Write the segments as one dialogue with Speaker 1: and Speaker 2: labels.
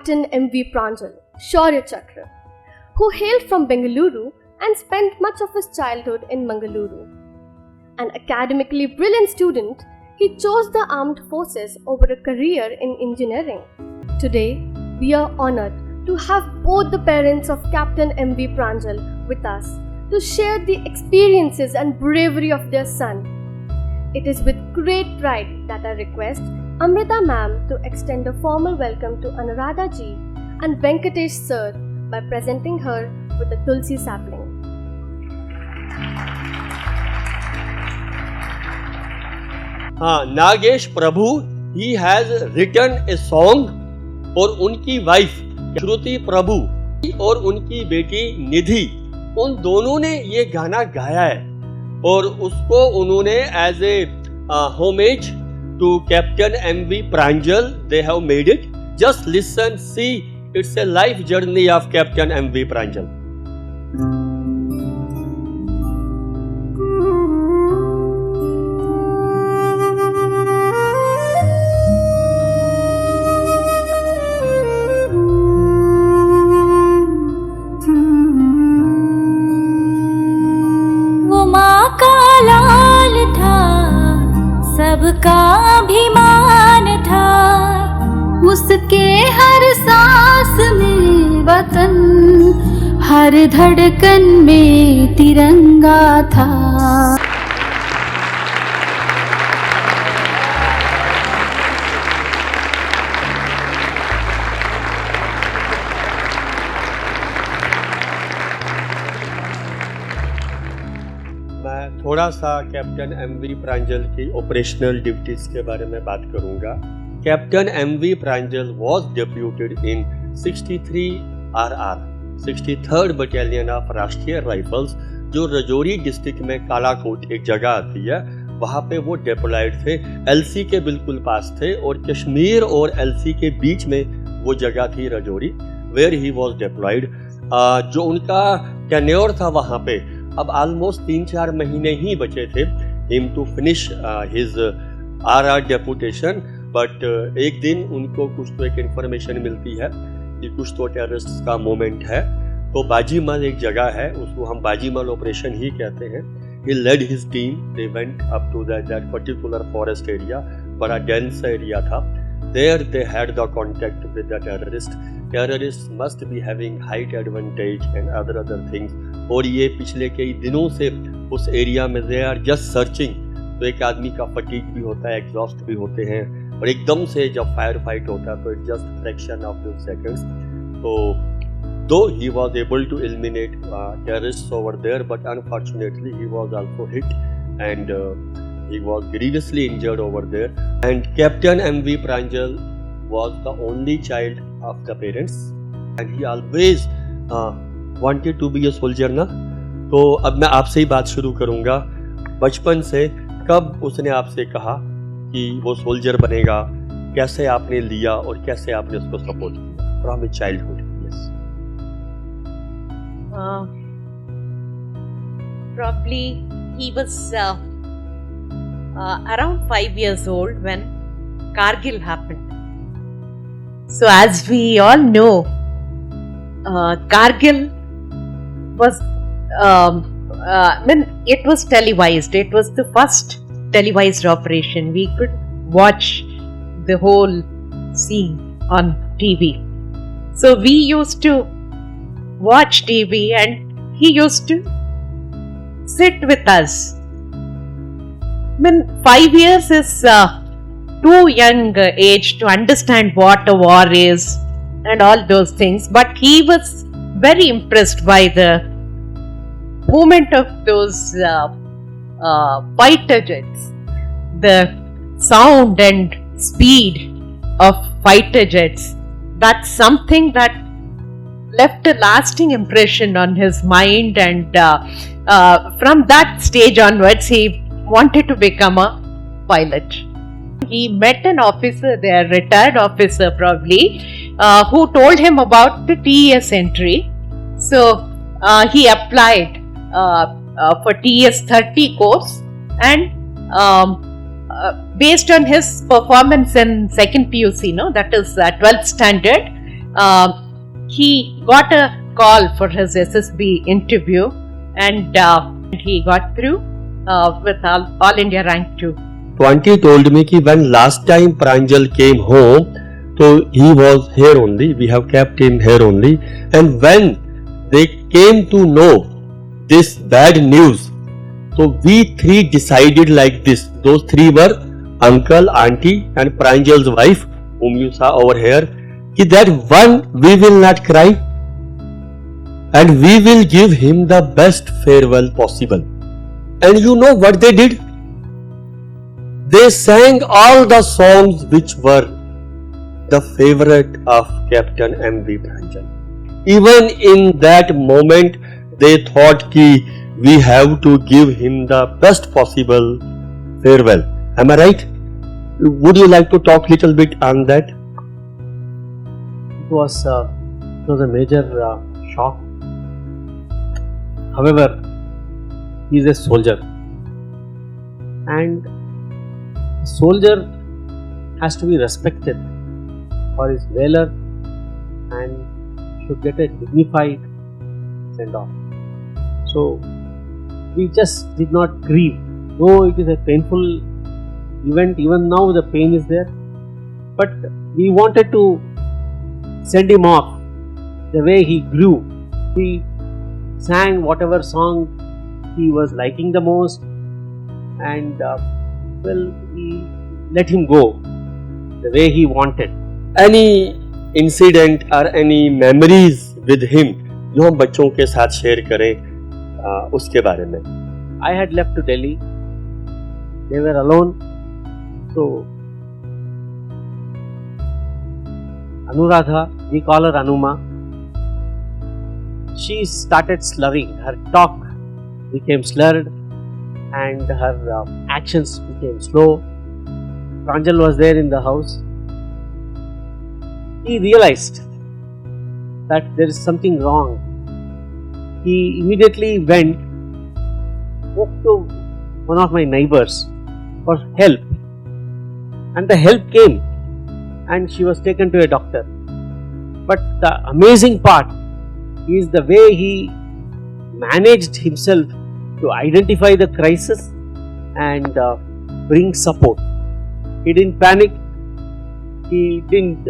Speaker 1: Captain M.V. Pranjal, Shaurya Chakra, who hailed from Bengaluru and spent much of his childhood in Mangaluru. An academically brilliant student, he chose the armed forces over a career in engineering. Today, we are honored to have both the parents of Captain M.V. Pranjal with us to share the experiences and bravery of their son. It is with great pride that I request Amrita ma'am to extend a formal welcome to Anuradha ji and Venkatesh sir by presenting her with a Tulsi sapling.
Speaker 2: Nagesh Prabhu, he has written a song और उनकी wife श्रुति प्रभु और उनकी बेटी निधि, उन दोनों ने ये गाना गाया है और उसको उन्होंने as a homage to captain MV Pranjal they have made it. Just listen, see, it's a life journey of captain MV Pranjal.
Speaker 3: सबका अभिमान था, उसके हर सांस में वतन, हर धड़कन में तिरंगा था.
Speaker 2: थोड़ा सा कैप्टन एमवी प्रांजल की ऑपरेशनल ड्यूटीज के बारे में बात करूंगा. Captain MV Pranjal was deputed in 63 RR 63rd battalion of Rashtriya Rifles, जो रजौरी डिस्ट्रिक्ट में कालाकोट एक जगह आती है, वहां पे वो डिप्लॉयड थे. एलसी के बिल्कुल पास थे और कश्मीर और एलसी के बीच में वो जगह थी Rajouri, where he was deployed. जो उनका टेन्योर था वहां पे, अब ऑलमोस्ट 3-4 महीने ही बचे थे him to finish his RR deputation. But एक दिन उनको कुछ तो एक इन्फॉर्मेशन मिलती है कि कुछ तो टेररिस्ट का मोमेंट है. तो बाजीमल एक जगह है, उसको हम बाजीमल ऑपरेशन ही कहते हैं. He led his team, they went up to that particular forest area, बड़ा डेंस एरिया था. There they had the contact with the terrorist. Terrorist must be having height advantage and other things. और ये पिछले कई दिनों से उस area में दे आर जस्ट सर्चिंग. तो एक आदमी का फटीग भी होता है, एग्जॉस्ट भी होते हैं, और एकदम से जब फायर फाइट होता है तो it just fraction of few seconds. तो दो he was able to eliminate terrorists over there, but unfortunately he was also hit and he was grievously injured over there. And Captain M.V. Pranjal was the only child of the parents, and he always wanted to be a soldier ना. तो अब मैं आपसे ही बात शुरू करूँगा. बचपन से कब उसने आपसे कहा कि वो सोल्जर बनेगा, कैसे आपने लिया और कैसे आपने उसको सपोर्ट किया from his childhood?
Speaker 4: Probably he was around 5 years old when Kargil happened. So as we all know, Kargil was when it was televised. It was the first televised operation. We could watch the whole scene on TV. So we used to watch TV and he used to sit with us. I mean, 5 years is too young age to understand what a war is and all those things, but he was very impressed by the movement of those fighter jets, the sound and speed of fighter jets. That's something that left a lasting impression on his mind, and from that stage onwards he wanted to become a pilot. He met an officer there, retired officer probably, who told him about the TES entry. So he applied for TES 30 course, and based on his performance in second PUC, that is 12th standard, he got a call for his SSB interview, and he got through with all India rank 2.
Speaker 2: So auntie told me कि when last time Pranjal came home, so he was here only. We have kept him here only. And when they came to know this bad news, so we three decided like this. Those three were uncle, auntie, and Pranjal's wife, whom you saw over here. That one we will not cry, and we will give him the best farewell possible. And you know what they did? They sang all the songs which were the favorite of Captain M.V. Pranjal. Even in that moment, they thought ki we have to give him the best possible farewell. Am I right? Would you like to talk little bit on that?
Speaker 5: It was a major shock. However, he is a soldier, and a soldier has to be respected for his valor and should get a dignified send off. So we just did not grieve, though it is a painful event. Even now the pain is there, but we wanted to send him off the way he grew. He sang whatever song he was liking the most, and we let him go the way he wanted.
Speaker 2: Any incident or any memories with him जो हम बच्चों के साथ share करें उसके बारे में?
Speaker 5: I had left to Delhi. They were alone. So Anuradha, we call her Anuma, she started slurring. Her talk became slurred and her actions became slow. Pranjal was there in the house. He realized that there is something wrong. He immediately spoke to one of my neighbors for help, and the help came, and she was taken to a doctor. But the amazing part is the way he managed himself to identify the crisis and bring support. He didn't panic, he didn't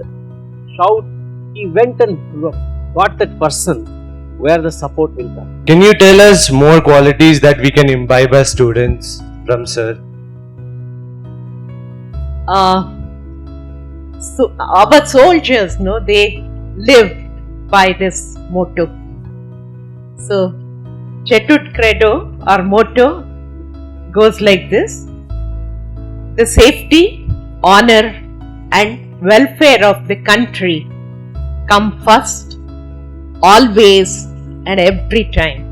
Speaker 5: shout, he went and got that person where the support will come.
Speaker 6: Can you tell us more qualities that we can imbibe as students from sir?
Speaker 4: So our soldiers, they live by this motto. So Chetut Credo, our motto, goes like this: the safety, honor and welfare of the country come first, always and every time.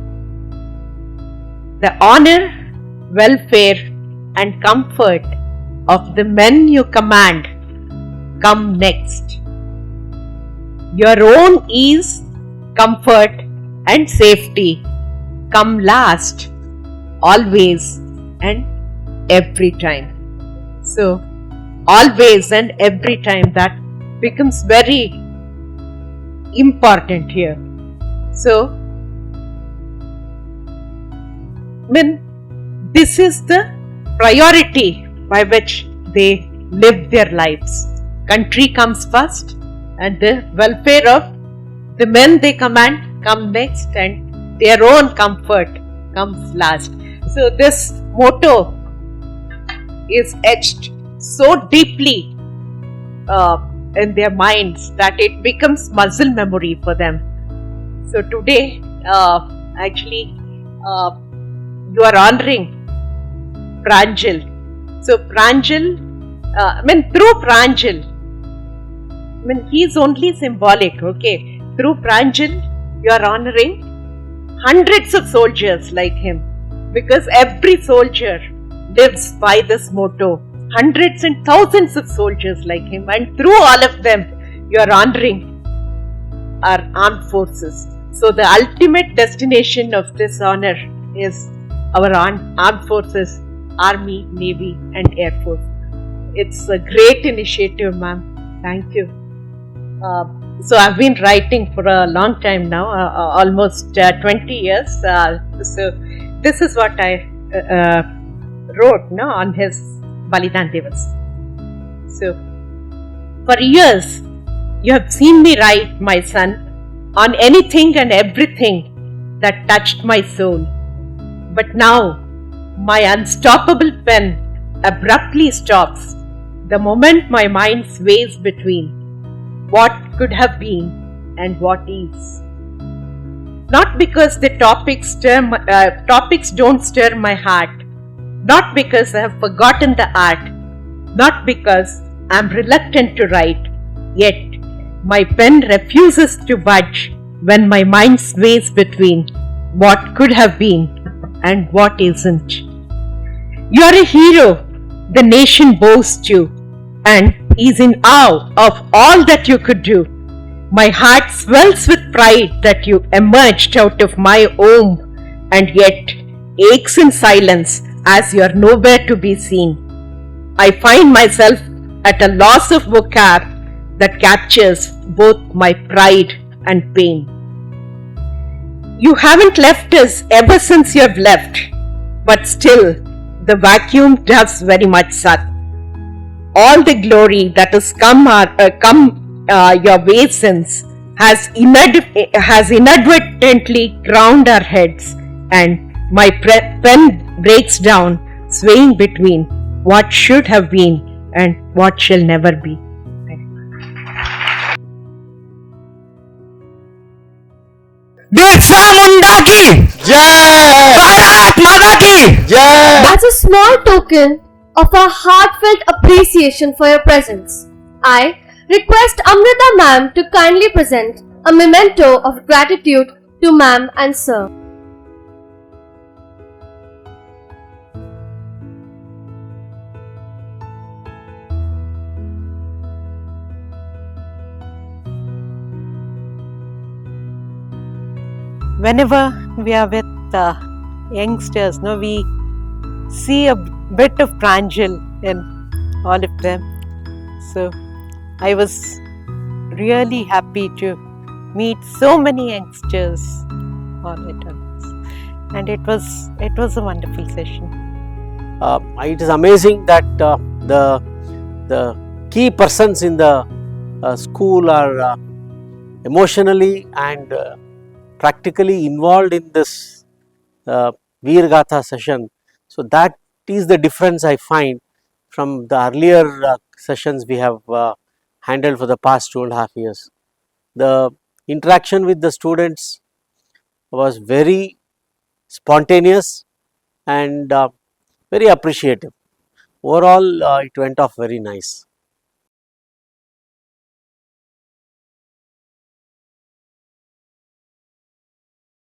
Speaker 4: The honor, welfare and comfort of the men you command come next. Your own ease, comfort and safety come last, always and every time. So always and every time, that becomes very important here. So this is the priority by which they live their lives. Country comes first and the welfare of the men they command come next, and their own comfort comes last. So this motto is etched so deeply in their minds that it becomes muscle memory for them. So today, you are honoring Pranjal. So Pranjal, through Pranjal, he is only symbolic, okay? Through Pranjal, you are honoring hundreds of soldiers like him, because every soldier lives by this motto. Hundreds and thousands of soldiers like him, and through all of them, you are honoring our armed forces. So the ultimate destination of this honor is our armed forces, Army, Navy and Air Force. It's a great initiative, ma'am. Thank you. So I've been writing for a long time now, almost 20 years. So this is what I wrote no, on his Balidan Divas. So for years, you have seen me write, my son, on anything and everything that touched my soul. But now, my unstoppable pen abruptly stops the moment my mind sways between what could have been and what is. Not because the topics don't stir my heart, not because I have forgotten the art, not because I am reluctant to write, yet my pen refuses to budge when my mind sways between what could have been and what isn't. You are a hero, the nation boasts you, and is in awe of all that you could do. My heart swells with pride that you emerged out of my womb, and yet aches in silence as you are nowhere to be seen. I find myself at a loss of vocab that captures both my pride and pain. You haven't left us ever since you have left, but still the vacuum does very much suck. All the glory that has come your way since has inadvertently crowned our heads, and my pen breaks down, swaying between what should have been and what shall never be.
Speaker 6: Birsa Munda की जय, भारत माता की जय.
Speaker 1: As a small token of our heartfelt appreciation for your presence, I request Amrita ma'am to kindly present a memento of gratitude to ma'am and sir.
Speaker 4: Whenever we are with youngsters, no, we see a bit of Pranjal in all of them. So I was really happy to meet so many youngsters on it, and it was a wonderful session.
Speaker 5: It is amazing that the key persons in the school are emotionally and practically involved in this Veer Gatha session. So that is the difference I find from the earlier sessions we have handled for the past 2.5 years. The interaction with the students was very spontaneous and very appreciative. Overall, it went off very nice.